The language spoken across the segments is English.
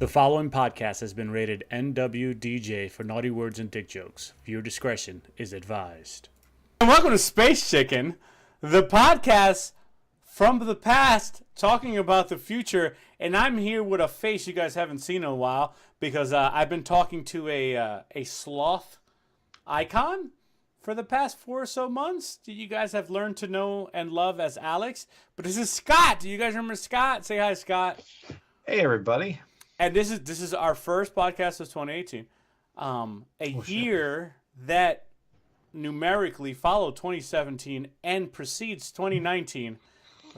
The following podcast has been rated NWDJ for naughty words and dick jokes. Viewer discretion is advised. And welcome to Space Chicken, the podcast from the past talking about the future. And I'm here with a face you guys haven't seen in a while because I've been talking to a sloth icon for the past 4 or so months that you guys have learned to know and love as Alex. But this is Scott. Do you guys remember Scott? Say hi, Scott. Hey, everybody. And this is our first podcast of 2018. Year that numerically followed 2017 and precedes 2019.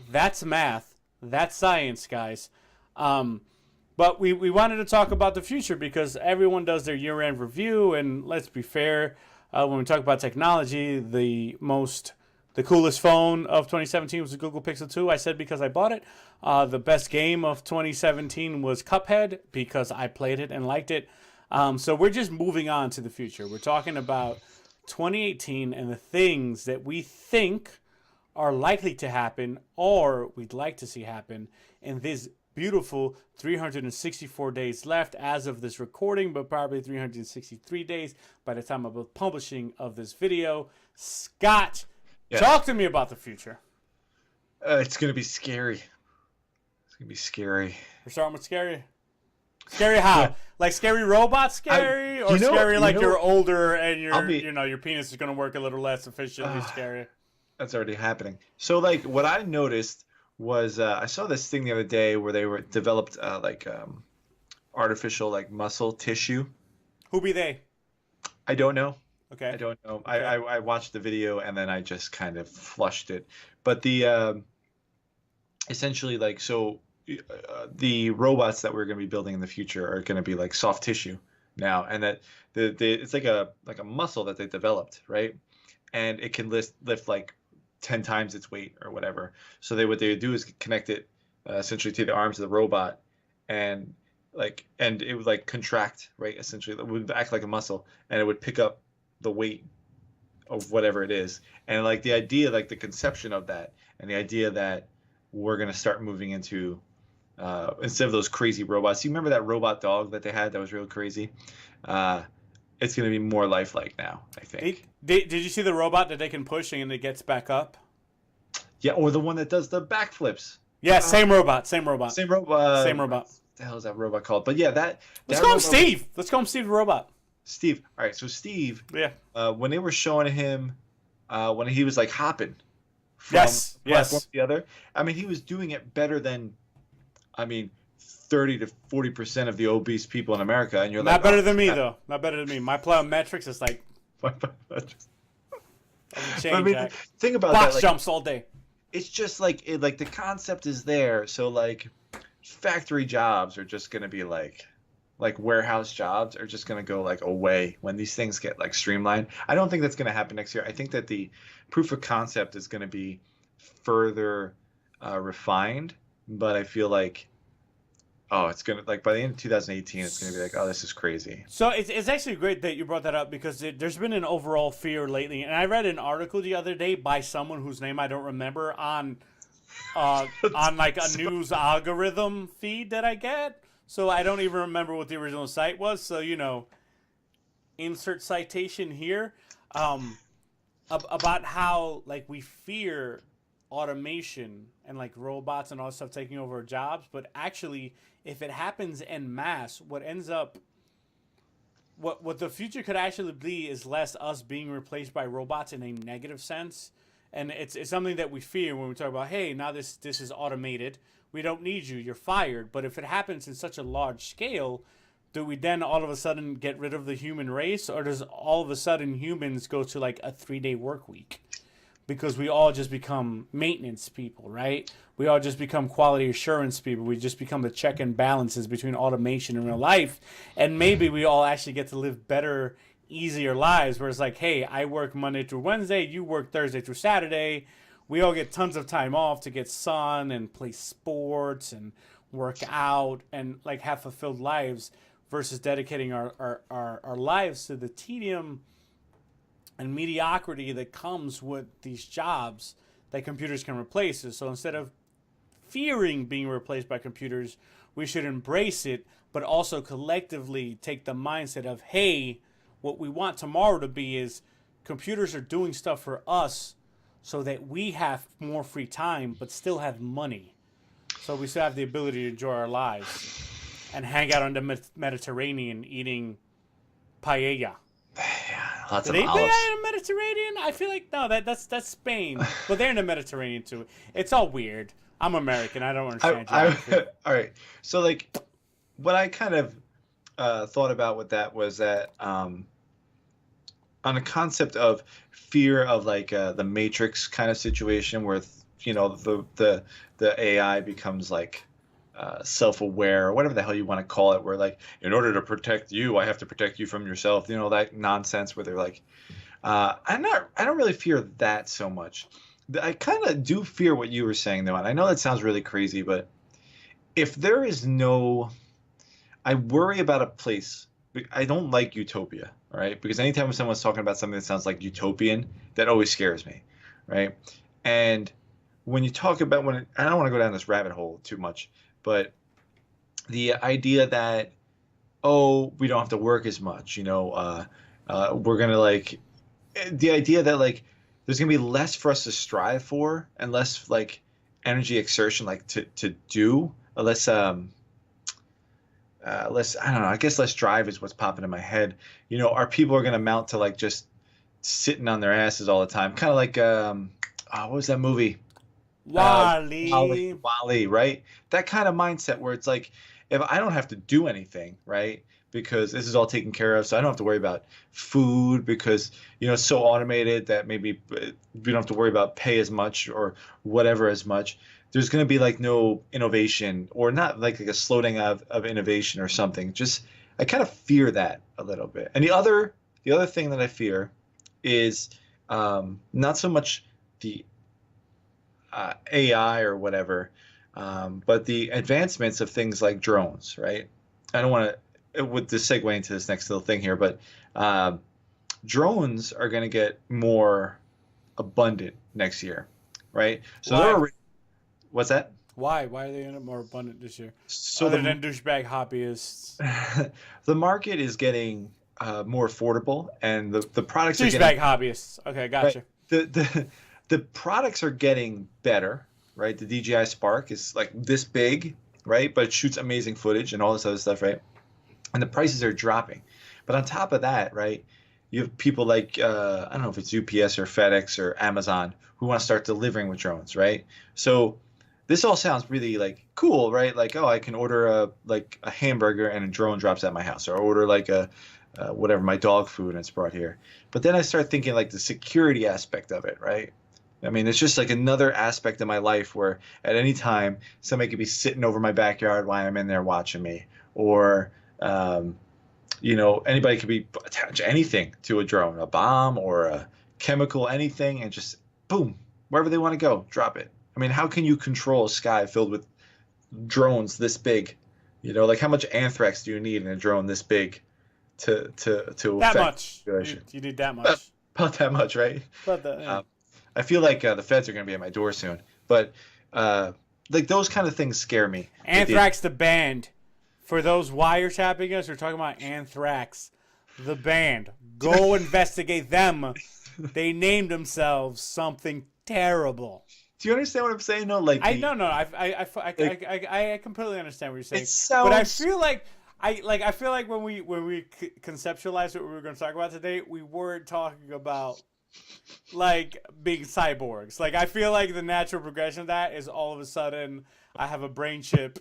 That's math. That's science, guys. But we wanted to talk about the future because everyone does their year-end review. And let's be fair, when we talk about technology, the coolest phone of 2017 was the Google Pixel 2. I said because I bought it. The best game of 2017 was Cuphead because I played it and liked it. So we're just moving on to the future. We're talking about 2018 and the things that we think are likely to happen or we'd like to see happen in this beautiful 364 days left as of this recording, but probably 363 days by the time of the publishing of this video. Scott, talk to me about the future. It's going to be scary. It's going to be scary. We're starting with scary. Scary how? Yeah. Like scary robot scary? Or scary like you're older and your penis is going to work a little less efficiently scary? That's already happening. So like what I noticed was I saw this thing the other day where they developed artificial like muscle tissue. Who be they? I don't know. Okay. I don't know. Okay. I watched the video and then I just kind of flushed it. But the essentially like the robots that we're going to be building in the future are going to be like soft tissue now, and that it's like a muscle that they developed, right? And it can lift like 10 times its weight or whatever. So what they would do is connect it essentially to the arms of the robot, and it would like contract, right? Essentially, it would act like a muscle, and it would pick up the weight of whatever it is. And like the idea, like the conception of that, and the idea that we're going to start moving into instead of those crazy robots. You remember that robot dog that they had that was real crazy? It's going to be more lifelike now, I think. Did you see the robot that they can push and it gets back up? Yeah, or the one that does the backflips. Yeah, same robot. Same robot. What the hell is that robot called? But yeah, Let's call him Steve. Let's call him Steve the robot. Steve. All right, so Steve. Yeah. When they were showing him, when he was like hopping from yes. platform to the other, I mean, he was doing it better than, 30 to 40% of the obese people in America, and you're not better than me though. Not better than me. My plyometrics is like. Think about box that. Jumps all day. It's just like the concept is there. So like, factory jobs are just gonna be like warehouse jobs are just gonna go like away when these things get like streamlined. I don't think that's gonna happen next year. I think that the proof of concept is gonna be further refined, but I feel like. Oh, it's going to, like, by the end of 2018, it's going to be like, oh, this is crazy. So it's actually great that you brought that up because there's been an overall fear lately. And I read an article the other day by someone whose name I don't remember on like a news algorithm feed that I get. So I don't even remember what the original site was. So, insert citation here about how, like, we fear automation and like robots and all that stuff taking over our jobs, but actually if it happens en masse, what the future could actually be is less us being replaced by robots in a negative sense. And it's something that we fear when we talk about, hey, now this is automated, we don't need you, you're fired. But if it happens in such a large scale, do we then all of a sudden get rid of the human race, or does all of a sudden humans go to like a 3-day work week? Because we all just become maintenance people, right? We all just become quality assurance people. We just become the check and balances between automation and real life. And maybe we all actually get to live better, easier lives where it's like, hey, I work Monday through Wednesday, you work Thursday through Saturday. We all get tons of time off to get sun and play sports and work out and like have fulfilled lives versus dedicating our lives to the tedium and mediocrity that comes with these jobs that computers can replace us. So instead of fearing being replaced by computers, we should embrace it but also collectively take the mindset of, hey, what we want tomorrow to be is computers are doing stuff for us so that we have more free time but still have money. So we still have the ability to enjoy our lives and hang out on the Mediterranean eating paella. Yeah, lots Do of they play olives. out in the Mediterranean? I feel like no, that's Spain, but they're in the Mediterranean too. It's all weird. I'm American. I don't understand geography. All right. So like, what I kind of thought about with that was that on a concept of fear of like the Matrix kind of situation where the AI becomes like self-aware or whatever the hell you want to call it, where like in order to protect you, I have to protect you from yourself. That nonsense where they're like, I don't really fear that so much. I kind of do fear what you were saying though, and I know that sounds really crazy, but if there is no, I worry about a place. I don't like utopia, right? Because anytime someone's talking about something that sounds like utopian, that always scares me, right? And when you talk about I don't want to go down this rabbit hole too much, but the idea that, oh, we don't have to work as much, we're gonna like the idea that like there's gonna be less for us to strive for and less like energy exertion like to do, less less, I don't know, I guess less drive is what's popping in my head. Our people are going to mount to like just sitting on their asses all the time. Kind of like, what was that movie? Wally. Wally, right? That kind of mindset where it's like, if I don't have to do anything, right? Because this is all taken care of, so I don't have to worry about food because, it's so automated that maybe we don't have to worry about pay as much or whatever as much. There's going to be like no innovation or not like a slowing of innovation or something. Just I kind of fear that a little bit. And the other thing that I fear is not so much the AI or whatever, but the advancements of things like drones, right? I don't want to with the segue into this next little thing here, but drones are going to get more abundant next year, right? So what's that? Why? Why are they more abundant this year? So Other than douchebag hobbyists. the market is getting more affordable, and the products are Douchebag getting hobbyists. Okay, gotcha. right, the products are getting better, right? The DJI Spark is like this big, right? But it shoots amazing footage and all this other stuff, right? And the prices are dropping. But on top of that, right, you have people like I don't know if it's UPS or FedEx or Amazon who want to start delivering with drones, right? So this all sounds really like cool, right? Like, oh, I can order a hamburger and a drone drops at my house, or order like a whatever, my dog food and it's brought here. But then I start thinking like the security aspect of it, right? I mean, it's just like another aspect of my life where at any time somebody could be sitting over my backyard while I'm in there watching me, or anybody could be attach anything to a drone, a bomb or a chemical, anything, and just boom, wherever they want to go, drop it. I mean, how can you control a sky filled with drones this big? Like how much anthrax do you need in a drone this big to that affect much? the situation? You need that much. About that much, right? But yeah. I feel like the feds are going to be at my door soon. But like those kind of things scare me. Anthrax the band. For those wiretapping us, we're talking about Anthrax the band. Go investigate them. They named themselves something terrible. Do you understand what I'm saying? No, like I completely understand what you're saying. It sounds... But I feel like when we conceptualized what we were going to talk about today, we weren't talking about like being cyborgs. Like I feel like the natural progression of that is all of a sudden I have a brain chip.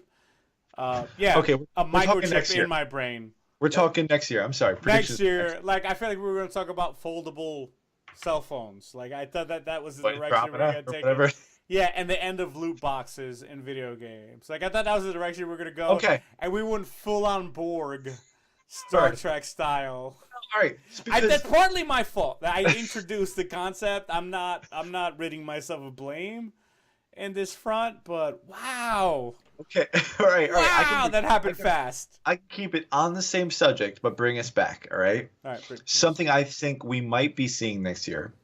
Okay, a microchip in my brain. We're talking next year. I'm sorry. Next year, like I feel like we were going to talk about foldable cell phones. Like I thought that was the direction we were going to take. Whatever. Yeah, and the end of loot boxes in video games. Like I thought that was the direction we were going to go. Okay. And we went full on Borg, Star Trek style. All right. That's partly my fault. I introduced the concept. I'm not ridding myself of blame in this front, but wow. Okay. All right. Wow, that happened fast. I can keep it on the same subject, but bring us back. All right. All right. Something I think we might be seeing next year,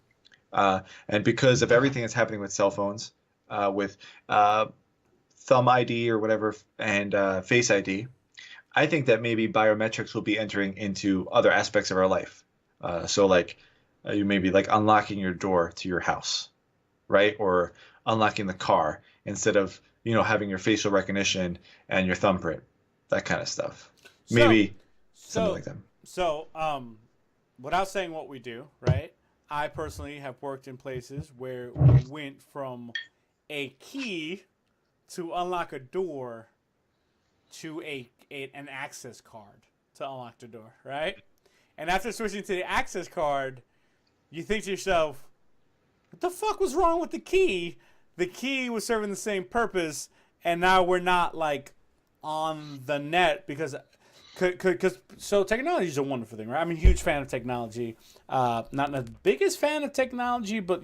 and because of everything that's happening with cell phones, with Thumb ID or whatever, and Face ID, I think that maybe biometrics will be entering into other aspects of our life. So like you maybe like unlocking your door to your house, right? Or unlocking the car instead of, having your facial recognition and your thumbprint, that kind of stuff. So, Maybe something so, like that. so, without saying what we do, right? I personally have worked in places where we went from a key to unlock a door to an access card to unlock the door, right? And after switching to the access card, you think to yourself, what the fuck was wrong with the key? The key was serving the same purpose, and now we're not like on the net because so technology is a wonderful thing, right? I'm a huge fan of technology. Not the biggest fan of technology, but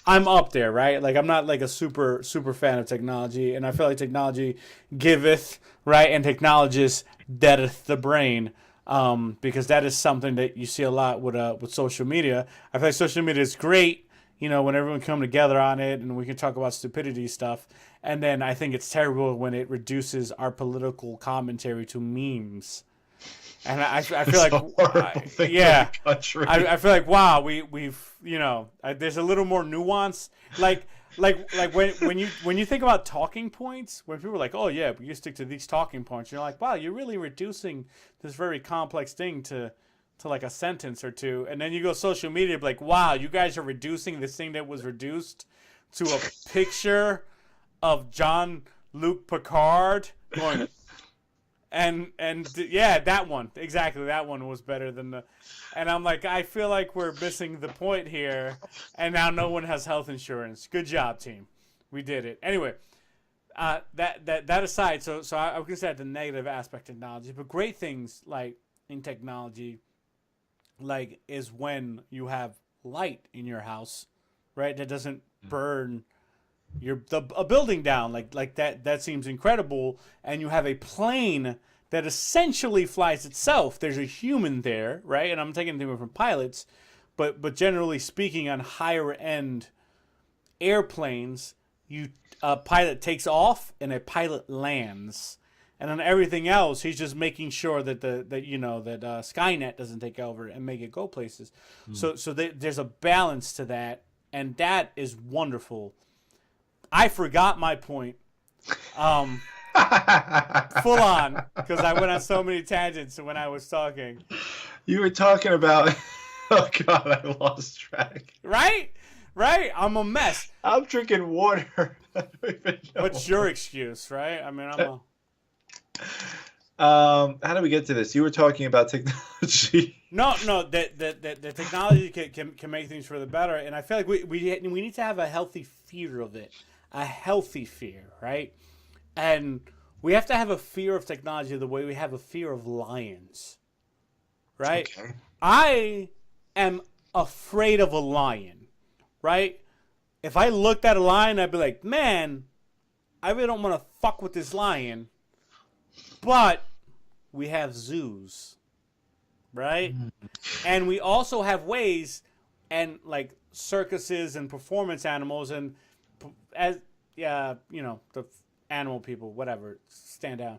I'm up there, right? Like I'm not like a super fan of technology, and I feel like technology giveth, right, and technologist deadeth the brain. Because that is something that you see a lot with social media. I feel like social media is great, when everyone come together on it and we can talk about stupidity stuff. And then I think it's terrible when it reduces our political commentary to memes. And I feel It's like, a horrible thing yeah, for the country. I feel like wow, we've there's a little more nuance. Like when you think about talking points, when people are like, oh yeah, but you stick to these talking points, you're like, wow, you're really reducing this very complex thing to like a sentence or two, and then you go social media, like, wow, you guys are reducing this thing that was reduced to a picture of Jean-Luc Picard going. And yeah, that one exactly. That one was better than the. And I'm like, I feel like we're missing the point here, and now no one has health insurance. Good job, team. We did it. Anyway, that aside, so I would consider the negative aspect of technology, but great things like in technology, like is when you have light in your house, right? That doesn't burn a building down like that seems incredible, and you have a plane that essentially flies itself. There's a human there, right? And I'm taking things from pilots, but generally speaking, on higher end airplanes, a pilot takes off and a pilot lands, and on everything else, he's just making sure that Skynet doesn't take over and make it go places. So there's a balance to that, and that is wonderful. I forgot my point. Full on, because I went on so many tangents when I was talking. You were talking about. Oh God, I lost track. Right? I'm a mess. I'm drinking water. I don't even know. What's your excuse, right? I mean, how do we get to this? You were talking about technology. No, the technology can make things for the better, and I feel like we need to have a healthy fear of it. A healthy fear, right? And we have to have a fear of technology the way we have a fear of lions, right? Okay. I am afraid of a lion, right? If I looked at a lion, I'd be like, man, I really don't want to fuck with this lion. But we have zoos, right? And we also have ways, and like circuses and performance animals, and as the animal people, whatever, stand down,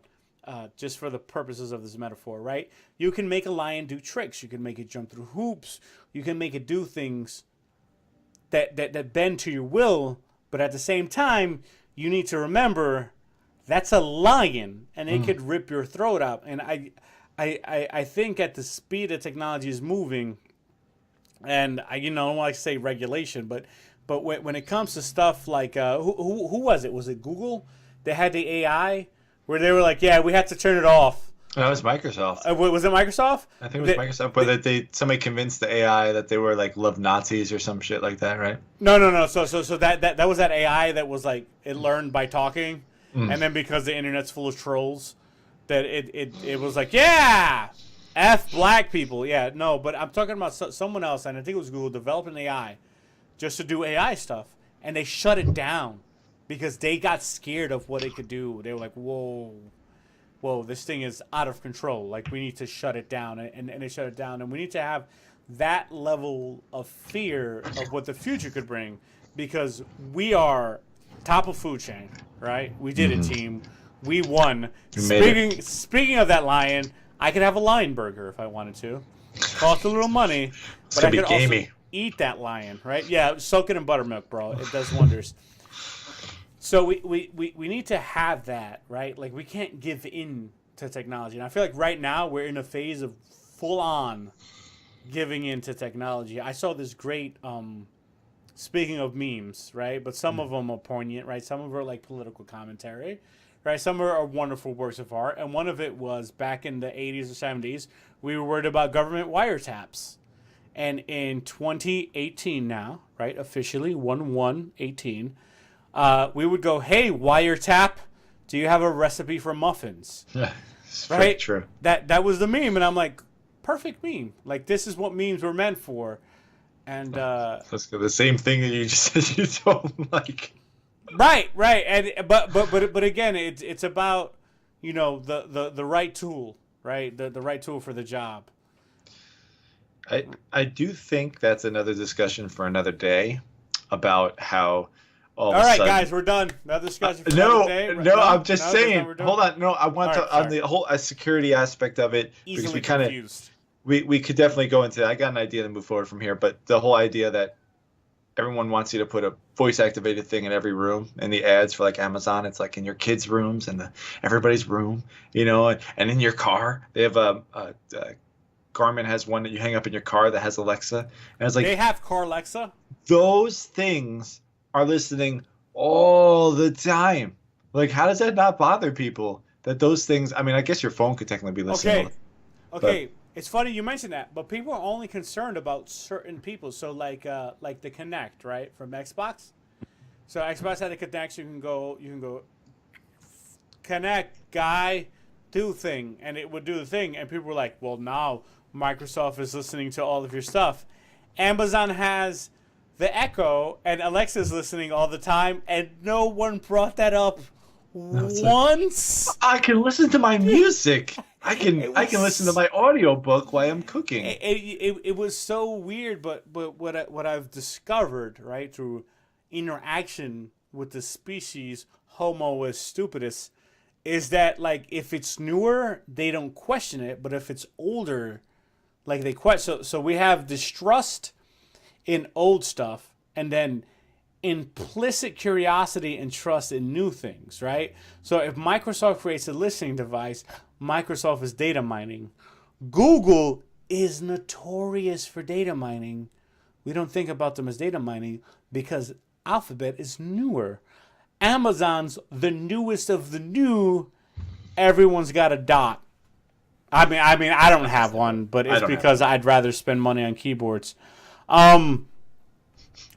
just for the purposes of this metaphor, right? You can make a lion do tricks. You can make it jump through hoops. You can make it do things that bend to your will. But at the same time, you need to remember that's a lion, and it could rip your throat out. And I think at the speed that technology is moving, and I don't want to say regulation, but when it comes to stuff like who was it? Was it Google? They had the AI where they were like, yeah, we had to turn it off. That was Microsoft. Was it Microsoft? I think it was Microsoft, but somebody convinced the AI that they were like love Nazis or some shit like that, right? No. So that was that AI that was like it learned by talking, and then because the internet's full of trolls, that it was like, yeah, F black people, yeah, no. But I'm talking about someone else, and I think it was Google developing AI just to do AI stuff, and they shut it down because they got scared of what it could do. They were like, whoa, this thing is out of control. Like, we need to shut it down, and they shut it down. And we need to have that level of fear of what the future could bring, because we are top of food chain, right? We did it, team. We won. You made Speaking of that lion, I could have a lion burger if I wanted to. Cost a little money, It's but gonna I be could gamey. also eat that lion, right? Yeah, soak it in buttermilk, bro. It does wonders. So we need to have that, right? Like, we can't give in to technology. And I feel like right now we're in a phase of full-on giving in to technology. I saw this great, speaking of memes, right? But some of them are poignant, right? Some of them are like political commentary, right? Some are wonderful works of art. And one of it was back in the 80s or 70s, we were worried about government wiretaps. And in 2018 now, right, officially 1/1/18, we would go, hey, wiretap, do you have a recipe for muffins? It's Right? true. That was the meme, and I'm like, perfect meme. Like, this is what memes were meant for. And That's the same thing that you just said you don't like. right, and but again, it's about, you know, the right tool, right? The right tool for the job. I do think that's another discussion for another day about how all All of a right, sudden. guys, we're done. Another discussion for No, another day. no, I'm just No, that's saying. not what we're doing? Hold on, no, I want All to right, on sorry. the whole security aspect of it because Easily we kind of confused. we could definitely go into. I got an idea to move forward from here, but the whole idea that everyone wants you to put a voice activated thing in every room, and the ads for like Amazon, it's like in your kids' rooms and everybody's room, you know, and in your car they have Garmin has one that you hang up in your car that has Alexa, and it's like They have Carlexa. those things are listening all the time. Like, how does that not bother people? That those things. I mean, I guess your phone could technically be listening. Okay. It's funny you mentioned that, but people are only concerned about certain people. So like the Kinect, right, from Xbox. So Xbox had a Kinect. You can go Kinect guy, do thing, and it would do the thing. And people were like, well, now Microsoft is listening to all of your stuff. Amazon has the Echo, and Alexa's listening all the time, and no one brought that up once. I can listen to my music. I can listen to my audiobook while I'm cooking. It was so weird, but what I've discovered, right, through interaction with the species Homo stupidus, is that, like, if it's newer, they don't question it, but if it's older, like, they question. So we have distrust in old stuff, and then implicit curiosity and trust in new things, right? So if Microsoft creates a listening device, Microsoft is data mining. Google is notorious for data mining. We don't think about them as data mining because Alphabet is newer. Amazon's the newest of the new. Everyone's got a dot. I mean, I don't have one, but it's because I'd rather spend money on keyboards. But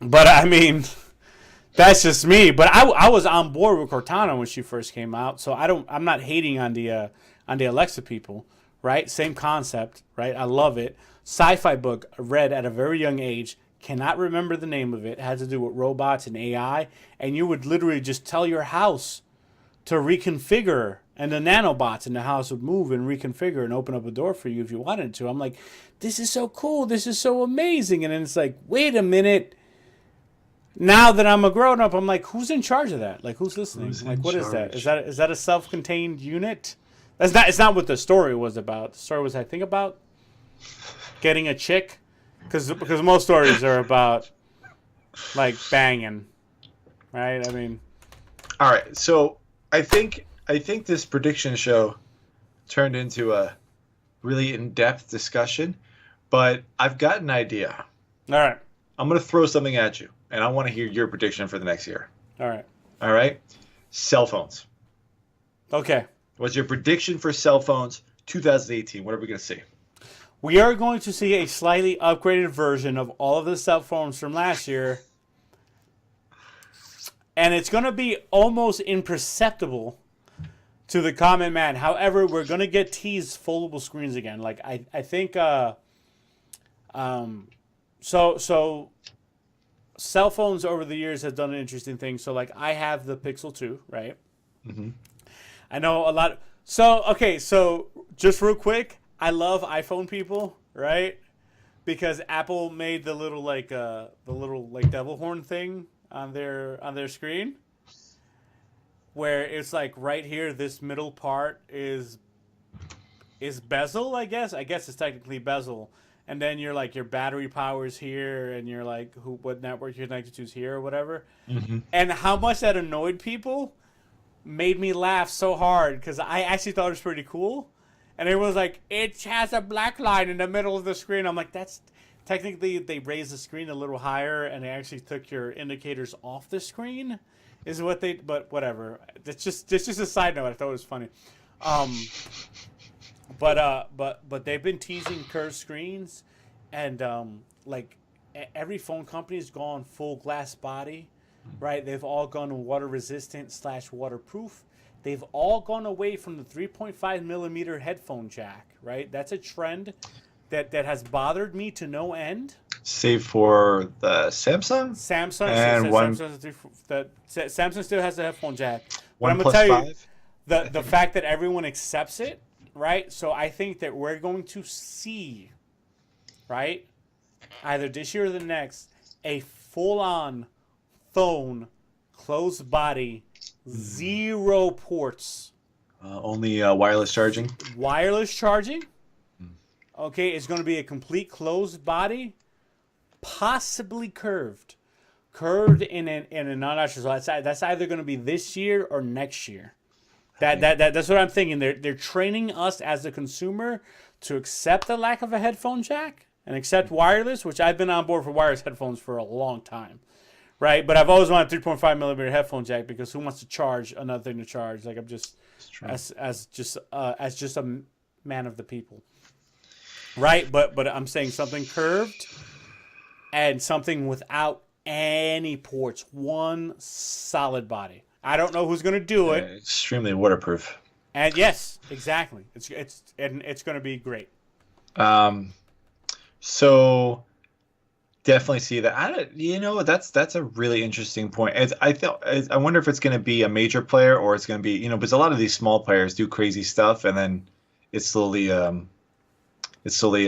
I mean, that's just me. But I was on board with Cortana when she first came out, so I'm not hating on the Alexa people, right? Same concept, right? I love it. Sci-fi book read at a very young age. Cannot remember the name of it. It had to do with robots and AI, and you would literally just tell your house to reconfigure, and the nanobots in the house would move and reconfigure and open up a door for you if you wanted to. I'm like, this is so cool. This is so amazing. And then it's like, wait a minute. Now that I'm a grown up, I'm like, who's in charge of that? Like, who's listening? Like, what is that? Is that a self-contained unit? That's not. It's not what the story was about. The story was, I think, about getting a chick, because most stories are about like banging, right? I mean, all right. So I think this prediction show turned into a really in-depth discussion, but I've got an idea. All right. I'm going to throw something at you, and I want to hear your prediction for the next year. All right. All right? Cell phones. Okay. What's your prediction for cell phones 2018? What are we going to see? We are going to see a slightly upgraded version of all of the cell phones from last year, and it's going to be almost imperceptible to the common man. However, we're going to get teased foldable screens again. Like, I think so cell phones over the years have done an interesting thing. So, like, I have the Pixel 2, right? Mm-hmm. I know a lot. So just real quick, I love iPhone people, right? Because Apple made the little devil horn thing on their screen. where it's like right here, this middle part is bezel, I guess. I guess it's technically bezel. And then you're like your battery power is here, and you're like what network you're connected to is here or whatever. Mm-hmm. And how much that annoyed people made me laugh so hard because I actually thought it was pretty cool. And it was like, it has a black line in the middle of the screen. I'm like, that's technically they raised the screen a little higher and they actually took your indicators off the screen, is what they. But whatever. It's just a side note. I thought it was funny. But they've been teasing curved screens, and every phone company's gone full glass body, right? They've all gone water resistant / waterproof. They've all gone away from the 3.5 millimeter headphone jack, right? That's a trend that has bothered me to no end. Save for the Samsung. Samsung still has the headphone jack. But I'm OnePlus gonna tell 5. you the fact that everyone accepts it. Right, so I think that we're going to see, right, either this year or the next, a full-on phone, closed body, 0 ports. Only wireless charging. Wireless charging. Okay, it's going to be a complete closed body, possibly curved in a non-natural. So that's either going to be this year or next year. That's what I'm thinking. They're training us as a consumer to accept the lack of a headphone jack and accept wireless, which I've been on board for wireless headphones for a long time, right? But I've always wanted a 3.5 millimeter headphone jack because who wants to charge another thing to charge? Like I'm just as just a man of the people, right? But I'm saying something curved and something without any ports, one solid body. I don't know who's going to do it. Extremely waterproof. And yes, exactly. It's going to be great. So definitely see that. That's a really interesting point. I wonder if it's going to be a major player or it's going to be, because a lot of these small players do crazy stuff and then it's slowly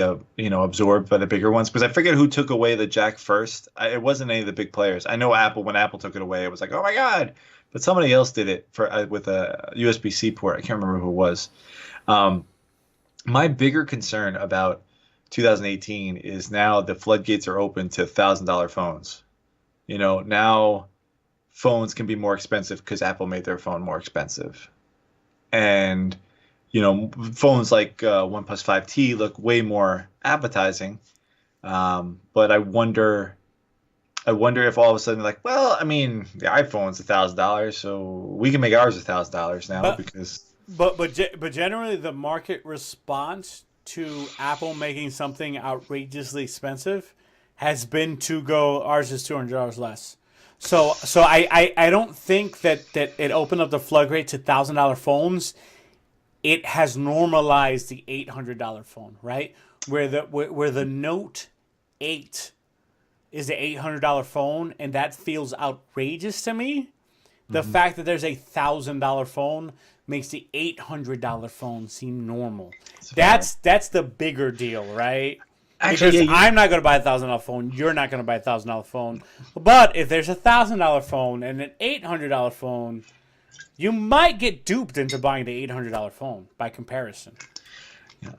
absorbed by the bigger ones. Because I forget who took away the jack first. It wasn't any of the big players. I know Apple, when Apple took it away, it was like, oh my God. But somebody else did it with a USB-C port. I can't remember who it was. My bigger concern about 2018 is now the floodgates are open to $1,000 phones. Now phones can be more expensive because Apple made their phone more expensive. And, phones like OnePlus 5T look way more appetizing. But I wonder if all of a sudden, like, well, I mean, the iPhone's $1,000, so we can make ours $1,000 now But generally, the market response to Apple making something outrageously expensive has been to go, ours is $200 less. So I don't think that it opened up the floodgate to $1,000 phones. It has normalized the $800 phone, right? Where the Note 8 is the $800 phone, and that feels outrageous to me. The fact that there's a $1,000 phone makes the $800 phone seem normal. That's the bigger deal, right? Actually, because I'm not going to buy a $1,000 phone. You're not going to buy a $1,000 phone. But if there's a $1,000 phone and an $800 phone, you might get duped into buying the $800 phone by comparison.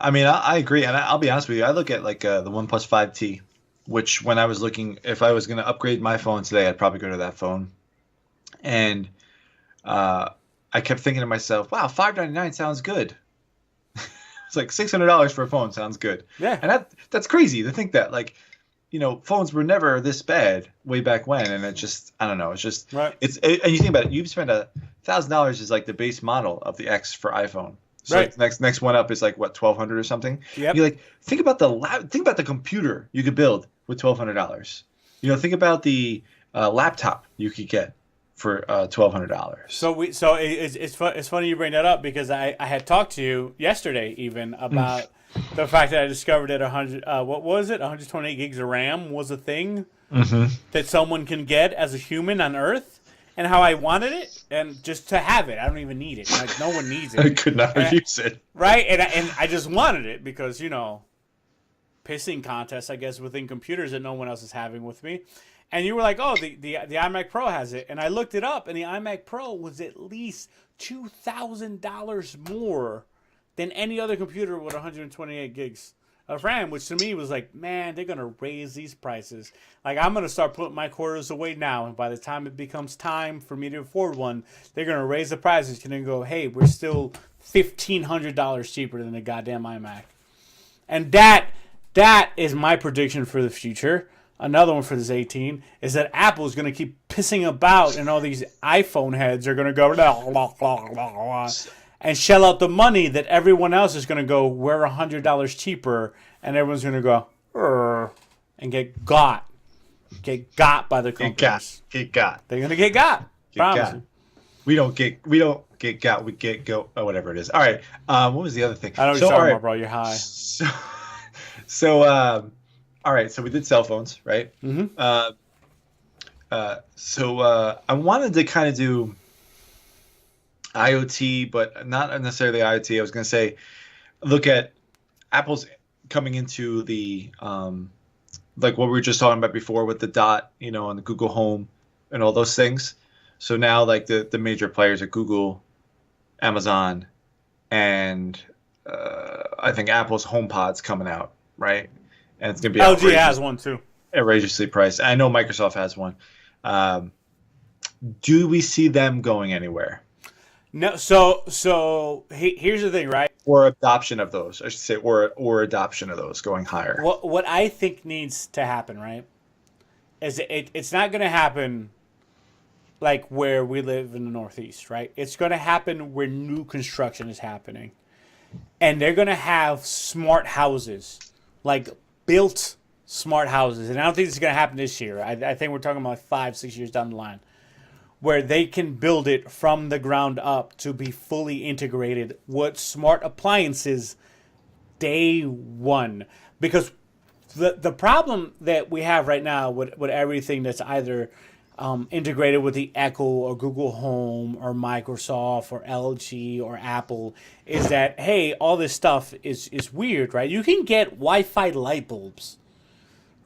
I mean, I agree, and I'll be honest with you. I look at like the OnePlus 5T. Which, when I was looking, if I was going to upgrade my phone today, I'd probably go to that phone. And I kept thinking to myself, wow, $599 sounds good. It's like $600 for a phone sounds good. Yeah. And that's crazy to think that, like, phones were never this bad way back when. And it just, I don't know. It's just, right. And you think about it, you've spent $1,000 is like the base model of the X for iPhone. So right. Next one up is like what, $1,200 or something. Yep. You think about the computer you could build with $1,200. Think about the laptop you could get for $1,200. So it's funny you bring that up because I had talked to you yesterday even about the fact that I discovered that 128 gigs of RAM was a thing that someone can get as a human on Earth. And how I wanted it, and just to have it. I don't even need it. Like, no one needs it. I could never use it. Right? And I just wanted it because, pissing contests, I guess, within computers that no one else is having with me. And you were like, oh, the iMac Pro has it. And I looked it up, and the iMac Pro was at least $2,000 more than any other computer with 128 gigs of RAM, which to me was like, man, they're going to raise these prices. Like, I'm going to start putting my quarters away now, and by the time it becomes time for me to afford one, they're going to raise the prices and then go, hey, we're still $1,500 cheaper than the goddamn iMac. And that is my prediction for the future. Another one for this 18 is that Apple is going to keep pissing about, and all these iPhone heads are going to go blah, blah, blah, blah, blah, and shell out the money that everyone else is going to go, we're $100 cheaper, and everyone's going to go, and get got by the companies. Get got. They're going to get got. Promise you. We don't get got. We get go. Oh, whatever it is. All right. What was the other thing? I know what you're talking about, bro. You're high. So, all right. So we did cell phones, right? Mm-hmm. I wanted to kind of do IoT, but not necessarily IoT. I was going to say, look at Apple's coming into the like what we were just talking about before with the Dot, and the Google Home and all those things. So now, like the major players are Google, Amazon, and I think Apple's HomePod's coming out, right? And it's going to be LG has one too, outrageously priced. I know Microsoft has one. Do we see them going anywhere? No. So here's the thing, right? Or adoption of those, I should say, or adoption of those going higher. What I think needs to happen, right, is it's not going to happen like where we live in the Northeast, right? It's going to happen where new construction is happening. And they're going to have smart houses, like built smart houses. And I don't think this is going to happen this year. I think we're talking about like 5-6 years down the line, where they can build it from the ground up to be fully integrated with smart appliances day one. Because the problem that we have right now with everything that's either integrated with the Echo or Google Home or Microsoft or LG or Apple is that, hey, all this stuff is weird, right? You can get Wi-Fi light bulbs,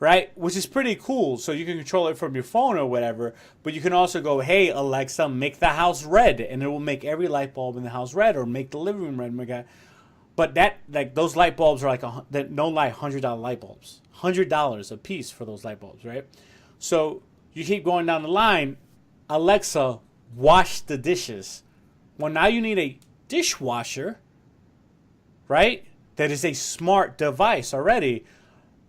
right? Which is pretty cool. So you can control it from your phone or whatever, but you can also go, hey, Alexa, make the house red, and it will make every light bulb in the house red, or make the living room red. But that, like, those light bulbs are like, $100 light bulbs. $100 a piece for those light bulbs, right? So you keep going down the line, Alexa, wash the dishes. Well, now you need a dishwasher, right? That is a smart device already.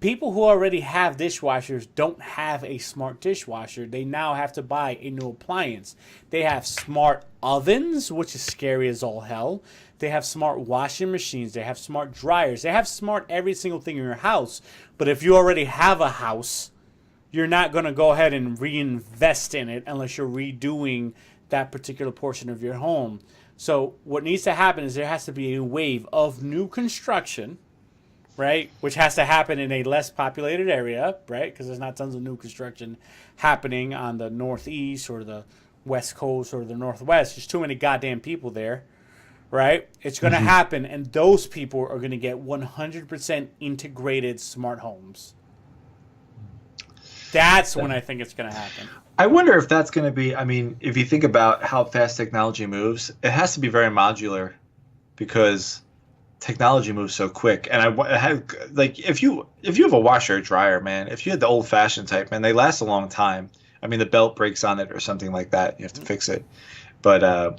People who already have dishwashers don't have a smart dishwasher. They now have to buy a new appliance. They have smart ovens, which is scary as all hell. They have smart washing machines. They have smart dryers. They have smart every single thing in your house. But if you already have a house, you're not going to go ahead and reinvest in it unless you're redoing that particular portion of your home. So what needs to happen is there has to be a wave of new construction, right? Which has to happen in a less populated area, right? Because there's not tons of new construction happening on the Northeast or the West Coast or the Northwest. There's too many goddamn people there, right? It's going to happen, and those people are going to get 100% integrated smart homes. That's when I think it's going to happen. I wonder if that's going to be, I mean, if you think about how fast technology moves, it has to be very modular because technology moves so quick. And I have, like, if you have a washer or dryer, man, if you had the old fashioned type, man, they last a long time. I mean, the belt breaks on it or something like that. You have to fix it. But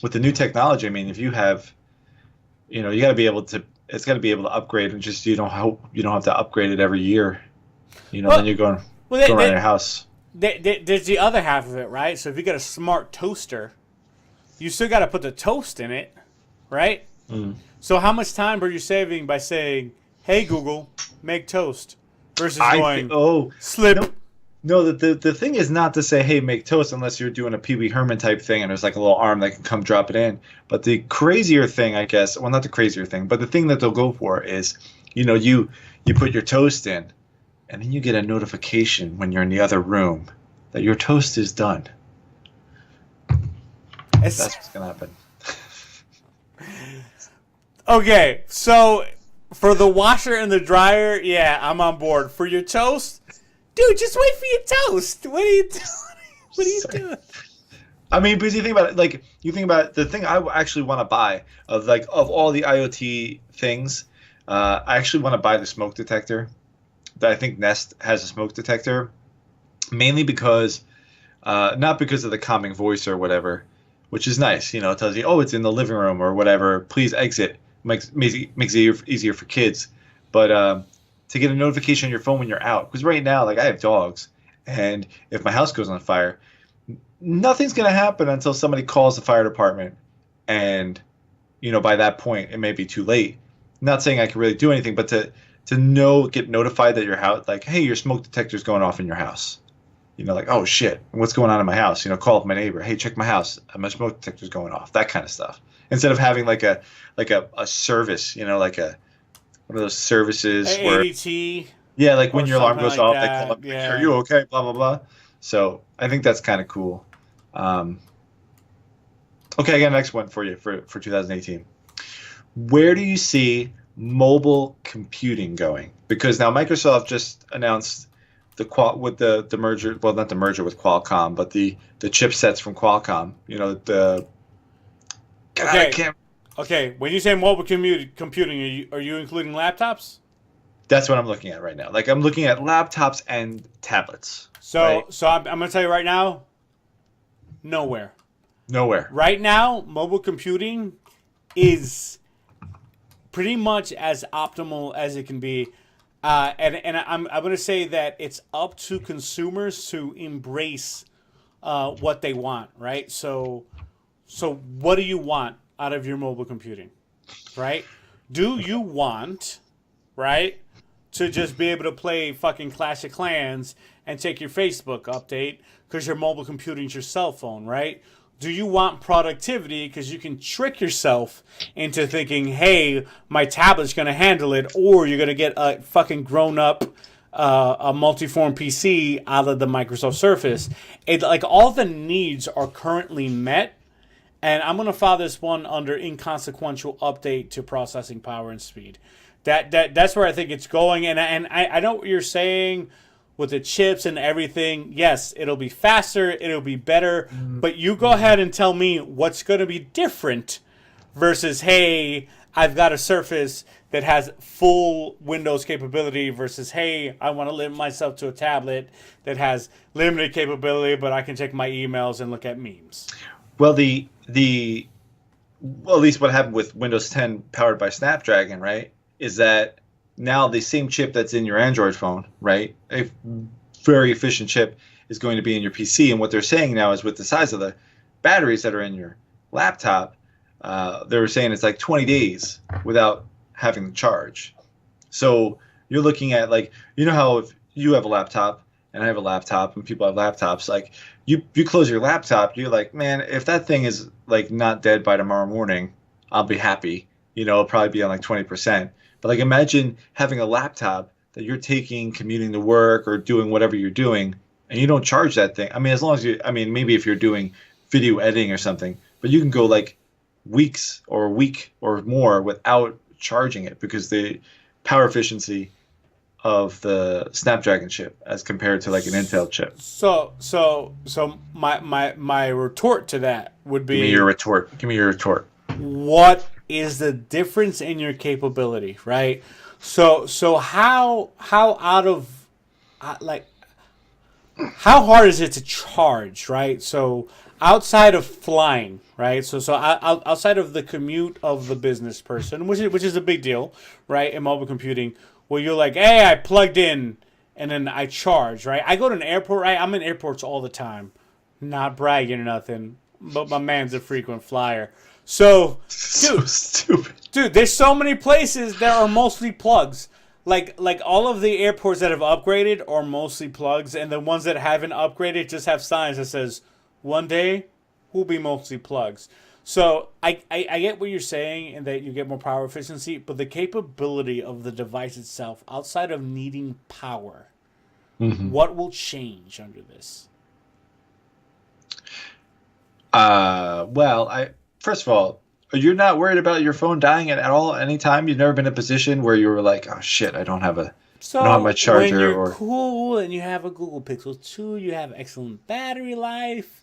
with the new technology, I mean, if you have, you got to be able to, it's got to be able to upgrade, and just, you don't have to upgrade it every year. Then you're going around your house. There's the other half of it, right? So if you got a smart toaster, you still got to put the toast in it, right? Mm. So how much time are you saving by saying, "Hey Google, make toast," versus slip? No, the thing is not to say, "Hey, make toast," unless you're doing a Pee Wee Herman type thing and there's like a little arm that can come drop it in. But the crazier thing, I guess, well, not the crazier thing, but the thing that they'll go for is, you put your toast in, and then you get a notification when you're in the other room that your toast is done. That's what's going to happen. Okay, so for the washer and the dryer, yeah, I'm on board. For your toast, Dude, just wait for your toast. What are you doing? What are you doing? I mean, because you think about it, like you think about the thing I actually want to buy of all the IoT things. I actually want to buy the smoke detector. That I think Nest has a smoke detector, mainly because not because of the calming voice or whatever, which is nice. It tells you, oh, it's in the living room or whatever. Please exit. Makes it easier for kids. But to get a notification on your phone when you're out, because right now, like I have dogs, and if my house goes on fire, nothing's going to happen until somebody calls the fire department, and by that point it may be too late. Not saying I can really do anything, but to get notified that your house, like, hey, your smoke detector's going off in your house. Like, oh shit, what's going on in my house? Call up my neighbor, hey, check my house, my smoke detector's going off. That kind of stuff. Instead of having like a service, like one of those services where ADT. yeah, like when your alarm goes off, they that. call up, Yeah. are you okay? Blah blah blah. So I think that's kind of cool. Okay, I got the next one for you for 2018. Where do you see mobile computing going? Because now Microsoft just announced the merger, well, not the merger with Qualcomm, but the chipsets from Qualcomm. Okay. When you say mobile computing, are you including laptops? That's what I'm looking at right now. Like I'm looking at laptops and tablets. So right? I'm going to tell you right now, nowhere. Right now, mobile computing is pretty much as optimal as it can be. And I'm going to say that it's up to consumers to embrace what they want, right? So what do you want out of your mobile computing, right? Do you want, right, to just be able to play fucking Clash of Clans and take your Facebook update because your mobile computing's your cell phone, right? Do you want productivity because you can trick yourself into thinking, hey, my tablet's going to handle it, or you're going to get a fucking grown-up a multi-form PC out of the Microsoft Surface. Like all the needs are currently met, and I'm going to file this one under inconsequential update to processing power and speed. That's where I think it's going, and I know what you're saying with the chips and everything. Yes, it'll be faster, it'll be better, but you go ahead and tell me what's going to be different versus, hey, I've got a Surface that has full Windows capability versus, hey, I want to limit myself to a tablet that has limited capability, but I can check my emails and look at memes. Well, at least what happened with Windows 10 powered by Snapdragon, right, is that now the same chip that's in your Android phone, right, a very efficient chip, is going to be in your PC. And what they're saying now is with the size of the batteries that are in your laptop, they were saying it's like 20 days without having to charge. So you're looking at, like, how if you have a laptop and I have a laptop and people have laptops, like you close your laptop, you're like, man, if that thing is like not dead by tomorrow morning, I'll be happy. It'll probably be on like 20%. But like imagine having a laptop that you're taking, commuting to work or doing whatever you're doing, and you don't charge that thing. I mean, as long as maybe if you're doing video editing or something, but you can go like weeks or a week or more without charging it because the power efficiency of the Snapdragon chip as compared to like an Intel chip. So my retort to that would be, Give me your retort. What is the difference in your capability, right? So how out of like how hard is it to charge, right? So outside of flying, right? So outside of the commute of the business person, which is a big deal, right? In mobile computing, where you're like, hey, I plugged in and then I charge, right? I go to an airport, right? I'm in airports all the time, not bragging or nothing, but my man's a frequent flyer. So, dude, stupid. Dude, there's so many places that are mostly plugs. Like all of the airports that have upgraded are mostly plugs, and the ones that haven't upgraded just have signs that says, one day will be mostly plugs. So I get what you're saying and that you get more power efficiency, but the capability of the device itself, outside of needing power, what will change under this? First of all, you're not worried about your phone dying at all anytime? You've never been in a position where you were like, oh shit, I don't have a I don't have my So when charger you're or cool and you have a Google Pixel 2, you have excellent battery life.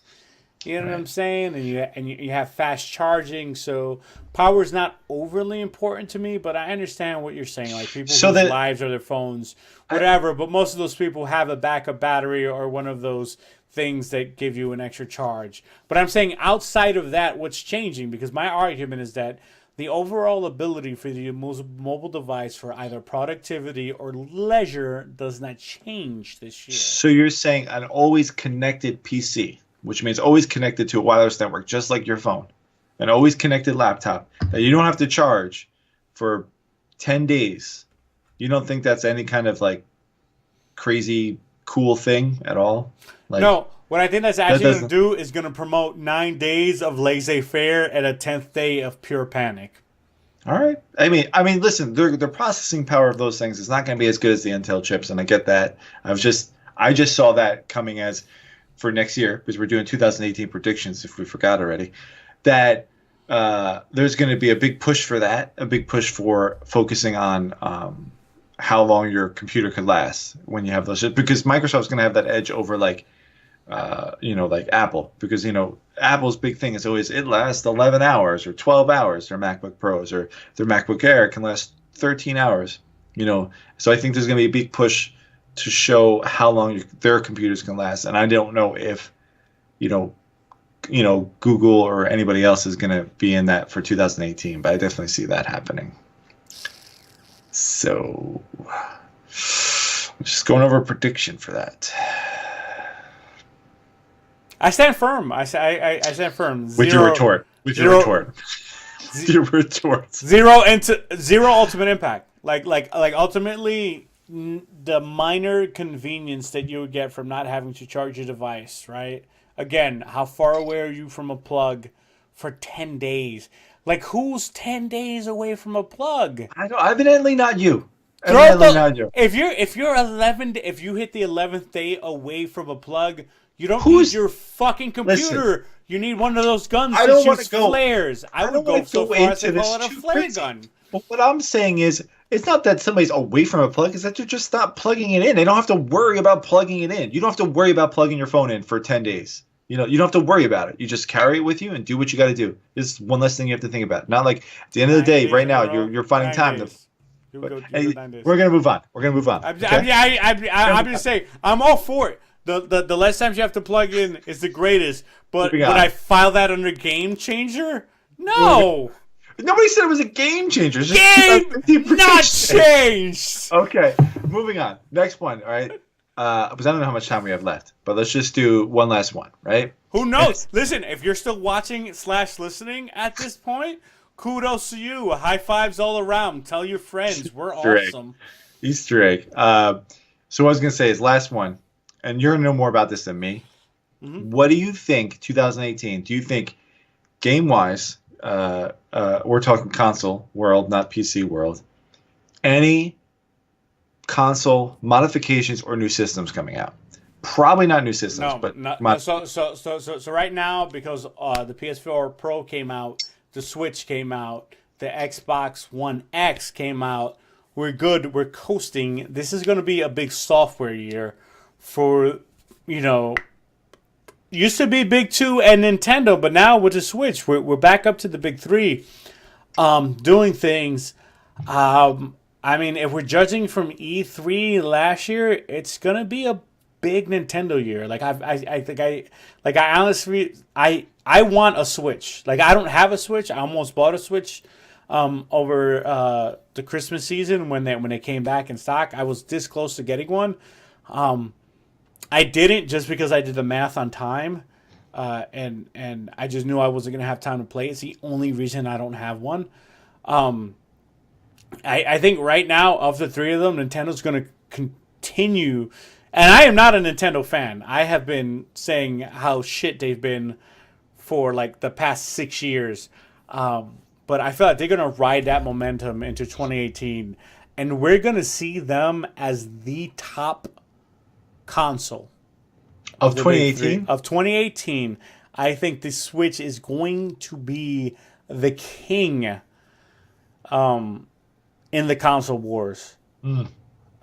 You know what right. I'm saying? And you have fast charging, so power is not overly important to me. But I understand what you're saying, like people So whose that lives are their phones, I, whatever. But most of those people have a backup battery or one of those things that give you an extra charge. But I'm saying outside of that, what's changing? Because my argument is that the overall ability for the mobile device for either productivity or leisure does not change this year. so you're saying an always connected PC, which means always connected to a wireless network, just like your phone, an always connected laptop that you don't have to charge for 10 days. You don't think that's any kind of like crazy cool thing at all? Like No, what I think that's that actually going to doesn't. do is going to promote 9 days of laissez-faire and a 10th day of pure panic. All right. I mean, listen, the processing power of those things is not going to be as good as the Intel chips, and I get that. I just saw that coming as for next year because we're doing 2018 predictions. If we forgot already, that there's going to be a big push for that, a big push for focusing on how long your computer could last when you have those. Because Microsoft's going to have that edge over like Apple, because Apple's big thing is always it lasts 11 hours or 12 hours. Their MacBook Pros or their MacBook Air can last 13 hours. So I think there's going to be a big push to show how long their computers can last, and I don't know if you know Google or anybody else is going to be in that for 2018, but I definitely see that happening. So I'm just going over a prediction for that. I stand firm. I stand firm. With your retort. With your retort. Your retorts. Zero ultimate impact. Like ultimately the minor convenience that you would get from not having to charge your device, right? Again, how far away are you from a plug for 10 days? Like who's 10 days away from a plug? I know, evidently not you. Throw Evidently not you. if you're 11 if you hit the 11th day away from a plug, you don't Who's need your fucking computer. Listen, You need one of those guns I that don't wanna shoots go- flares. I don't would go wanna so go far as to into call it this a too flare crazy. gun. But what I'm saying is, it's not that somebody's away from a plug, it's that you're just not plugging it in. They don't have to worry about plugging it in. You don't have to worry about plugging your phone in for 10 days. You don't have to worry about it. You just carry it with you and do what you got to do. This is one less thing you have to think about. Not like at the end of the 9 day, days, right now, bro. you're finding 9 time to. days. You But, go hey, 9 days. we're gonna move on. Okay? I'm just saying, I'm all for it. The less times you have to plug in is the greatest. But Moving would on. I file that under game changer? No. Nobody said it was a game changer. It's just Game 2015 not prediction. changed. Okay, moving on. Next one. All right. Because I don't know how much time we have left, but let's just do one last one. Right. Who knows? Listen, if you're still watching / listening at this point, kudos to you. High fives all around. Tell your friends. We're Great. awesome. Easter egg. So what I was gonna say is last one, and you're gonna know more about this than me. Mhm. What do you think 2018? Do you think game wise, we're talking console world, not PC world, any console modifications or new systems coming out? Probably not new systems, No, but no, so right now, because the PS4 Pro came out, the Switch came out, the Xbox One X came out, we're good, we're coasting. This is going to be a big software year for, used to be Big Two and Nintendo, but now with the Switch, we're back up to the Big Three, doing things. I mean, if we're judging from E3 last year, it's gonna be a big Nintendo year. Like I honestly, I want a Switch. Like I don't have a Switch. I almost bought a Switch, over the Christmas season when they came back in stock. I was this close to getting one. I didn't just because I did the math on time, and I just knew I wasn't gonna have time to play. It's the only reason I don't have one. I think right now, of the three of them, Nintendo's going to continue. And I am not a Nintendo fan. I have been saying how shit they've been for like the past 6 years. But I feel like they're going to ride that momentum into 2018. And we're going to see them as the top console of the big three. 2018. Of 2018. I think the Switch is going to be the king in the console wars.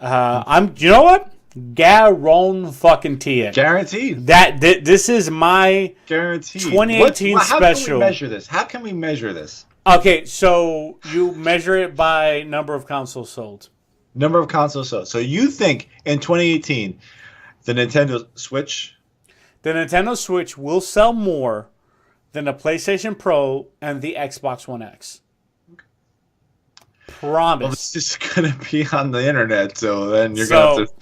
You know what? Guarantee it. Guaranteed. This is my Guaranteed. 2018 How special. can we measure this? How can we measure this? Okay, so you measure it by number of consoles sold. Number of consoles sold. So you think in 2018, the Nintendo Switch? The Nintendo Switch will sell more than the PlayStation Pro and the Xbox One X. Promise. Well, this is going to be on the internet, so then you're going to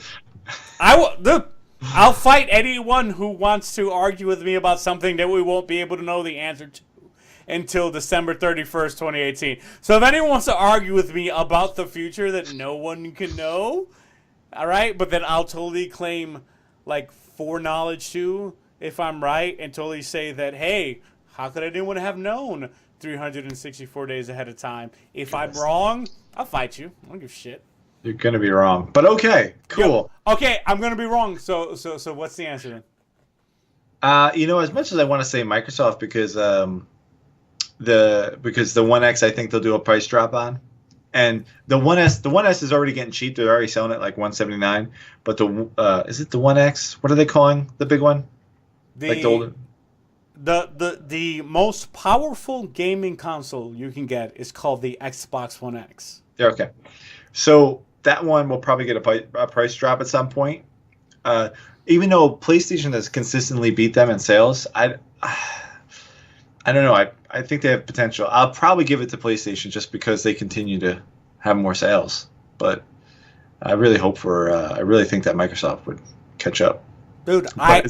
have to... I'll fight anyone who wants to argue with me about something that we won't be able to know the answer to until December 31st, 2018. So if anyone wants to argue with me about the future that no one can know, all right, but then I'll totally claim like foreknowledge too if I'm right and totally say that, hey, how could anyone have known 364 days ahead of time? If I'm wrong, I'll fight you. I don't give a shit. You're going to be wrong. But okay, cool. Yo, okay, I'm going to be wrong. So what's the answer then? As much as I want to say Microsoft because the One X I think they'll do a price drop on. And the One S is already getting cheap. They're already selling it like $179. But is it the One X? What are they calling the big one? Like the older. The most powerful gaming console you can get is called the Xbox One X. Yeah, okay. So that one will probably get a price drop at some point. Even though PlayStation has consistently beat them in sales, I don't know. I think they have potential. I'll probably give it to PlayStation just because they continue to have more sales. But I really hope I really think that Microsoft would catch up. Dude, I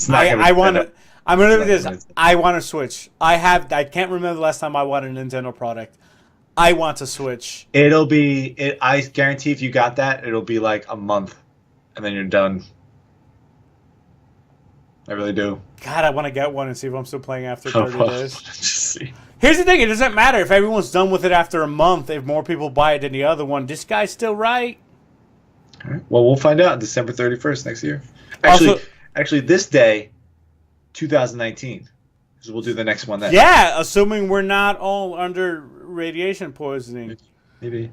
want to. I'm gonna do this. I want to Switch. I can't remember the last time I bought a Nintendo product. I want to Switch. I guarantee if you got that, it'll be like a month, and then you're done. I really do. God, I want to get one and see if I'm still playing after 30 days. Just see. Here's the thing. It doesn't matter if everyone's done with it after a month. If more people buy it than the other one, this guy's still right. All right. Well, we'll find out December 31st next year. Actually, this day, 2019. So we'll do the next one then. Yeah, assuming we're not all under radiation poisoning. Maybe.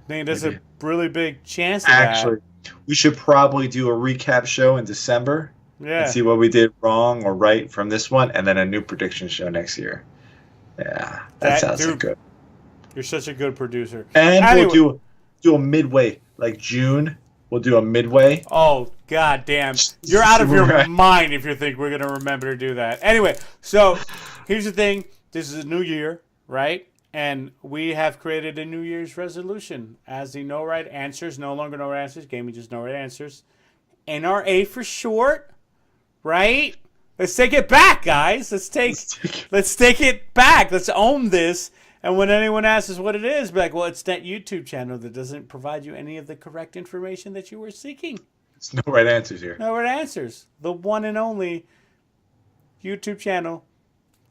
I think there's a really big chance of Actually, we should probably do a recap show in December. Yeah. And see what we did wrong or right from this one, and then a new prediction show next year. Yeah, that sounds good. You're such a good producer. And anyway, we'll do a midway, like June. We'll do a midway. Oh, god damn. You're out of your mind if you think we're going to remember to do that. Anyway, so here's the thing. This is a new year, right? And we have created a New Year's resolution as the No Right Answers, no longer No Right Answers, gaming just No Right Answers. NRA for short, right? Let's take it back, guys. Let's take it back. Let's own this. And when anyone asks us what it is, be like, well, it's that YouTube channel that doesn't provide you any of the correct information that you were seeking. There's no right answers here. No right answers. The one and only YouTube channel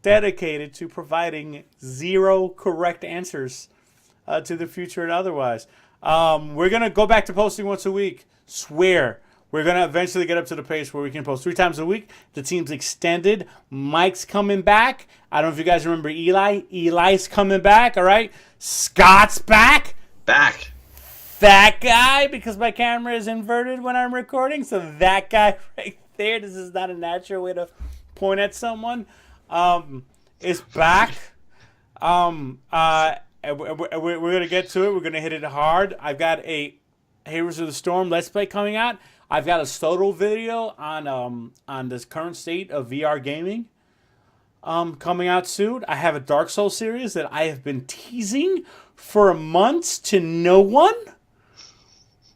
dedicated to providing 0 correct answers to the future and otherwise. We're going to go back to posting once a week. Swear. We're going to eventually get up to the pace where we can post 3 times a week. The team's extended. Mike's coming back. I don't know if you guys remember Eli. Eli's coming back, all right? Scott's back. Back. That guy, because my camera is inverted when I'm recording, so that guy right there, this is not a natural way to point at someone, is back. We're going to get to it. We're going to hit it hard. I've got a Heroes of the Storm Let's Play coming out. I've got a Stoto video on this current state of VR gaming coming out soon. I have a Dark Souls series that I have been teasing for months to no one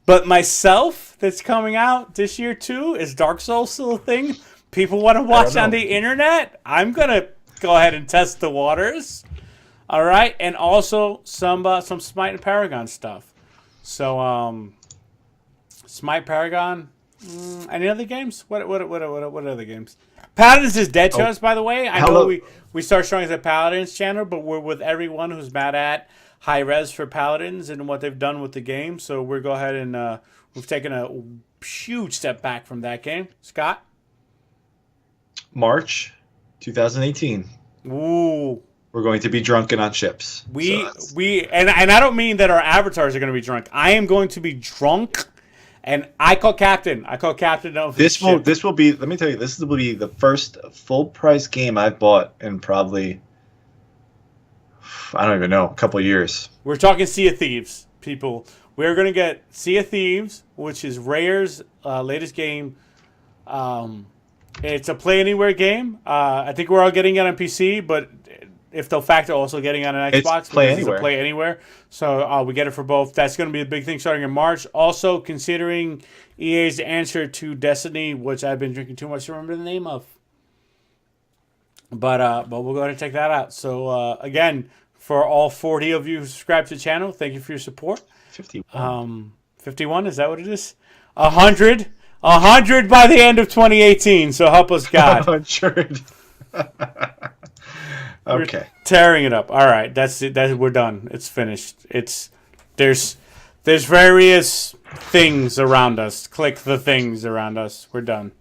but myself that's coming out this year too. Is Dark Souls still a thing people want to watch on the internet? I'm going to go ahead and test the waters. All right. And also some Smite and Paragon stuff. So, Smite, Paragon, any other games? What other games? Paladins is dead to us, by the way. I know we start showing the Paladins channel, but we're with everyone who's mad at High Res for Paladins and what they've done with the game. So we'll go ahead and we've taken a huge step back from that game. Scott? March 2018. Ooh. We're going to be drunken on ships. And I don't mean that our avatars are going to be drunk. I am going to be drunk And I call captain. Of This will ship. this will be. Let me tell you, this will be the first full price game I've bought in probably, I don't even know, a couple of years. We're talking Sea of Thieves, people. We're gonna get Sea of Thieves, which is Rare's latest game. It's a play anywhere game. I think we're all getting it on PC, but if they'll factor also getting it on an It's Xbox, play because anywhere. It's a play anywhere. So we get it for both. That's going to be a big thing starting in March. Also, considering EA's answer to Destiny, which I've been drinking too much to remember the name of. But we'll go ahead and check that out. So again, for all 40 of you who subscribe to the channel, thank you for your support. 51. 51, is that what it is? 100. 100 by the end of 2018. So help us God. 100. We're Okay. tearing it up. All right, that's it. We're done. It's finished. There's various things around us. Click the things around us. We're done.